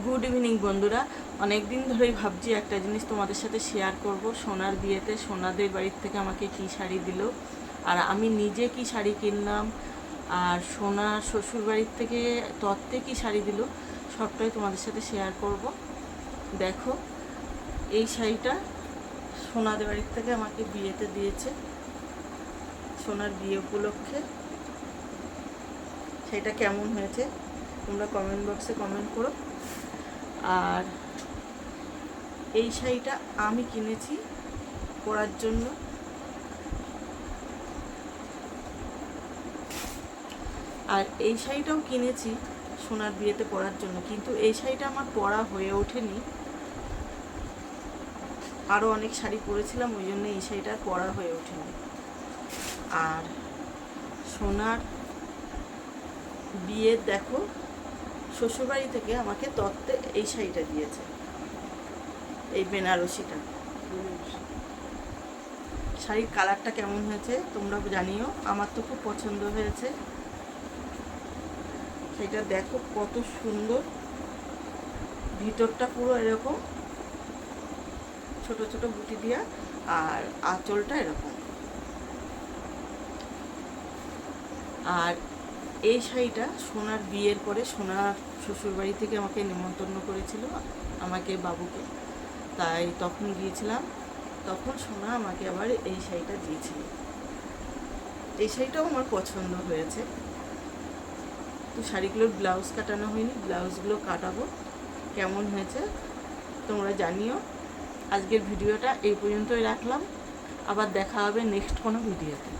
Good evening বন্ধুরা। অনেক দিন ধরেই ভাবছি একটা জিনিস তোমাদের সাথে শেয়ার করব। সোনার বিয়েতে সোনাদের বাড়ির থেকে আমাকে কি শাড়ি দিল, আর আমি নিজে কি শাড়ি কিনলাম, আর সোনার শ্বশুর বাড়ির থেকে তত্ত্বে কি শাড়ি দিল, সবটাই তোমাদের সাথে শেয়ার করব। দেখো, এই শাড়িটা সোনাদের বাড়ির থেকে আমাকে বিয়েতে দিয়েছে, সোনার বিয়ে উপলক্ষে। শাড়িটা কেমন হয়েছে তোমরা কমেন্ট বক্সে কমেন্ট করো। আর এই শাড়িটা আমি কিনেছি পরার জন্য, আর এই শাড়িটাও কিনেছি সোনার বিয়েতে পরার জন্য, কিন্তু এই শাড়িটা আমার পরা হয়ে ওঠেনি। আরও অনেক শাড়ি পরেছিলাম, ওই জন্য এই শাড়িটা পরা হয়ে ওঠেনি। আর সোনার বিয়ের দেখো, শ্বশুরবাড়ি থেকে আমাকে তত্ত্বে এই শাড়িটা দিয়েছে, এই বেনারসিটা। শাড়ির কালারটা কেমন হয়েছে তোমরা জানিও, আমার তো খুব পছন্দ হয়েছে। সেটা দেখো কত সুন্দর, ভিতরটা পুরো এরকম ছোট ছোট বুটি দিয়া, আর আঁচলটা এরকম। আর এই শাড়িটা সোনার বিয়ের পরে সোনার শ্বশুরবাড়ি থেকে আমাকে নিমন্ত্রণ করেছিল, আমাকে বাবুকে, তাই তখন গিয়েছিলাম। তখন সোনা আমাকে আবার এই শাড়িটা দিয়েছিল। এই শাড়িটাও আমার পছন্দ হয়েছে। তো শাড়িগুলোর ব্লাউজ কাটানো হয়নি, ব্লাউজগুলো কাটাবো। কেমন হয়েছে তোমরা জানিও। আজকের ভিডিওটা এই পর্যন্তই রাখলাম, আবার দেখা হবে নেক্সট কোনো ভিডিওতে।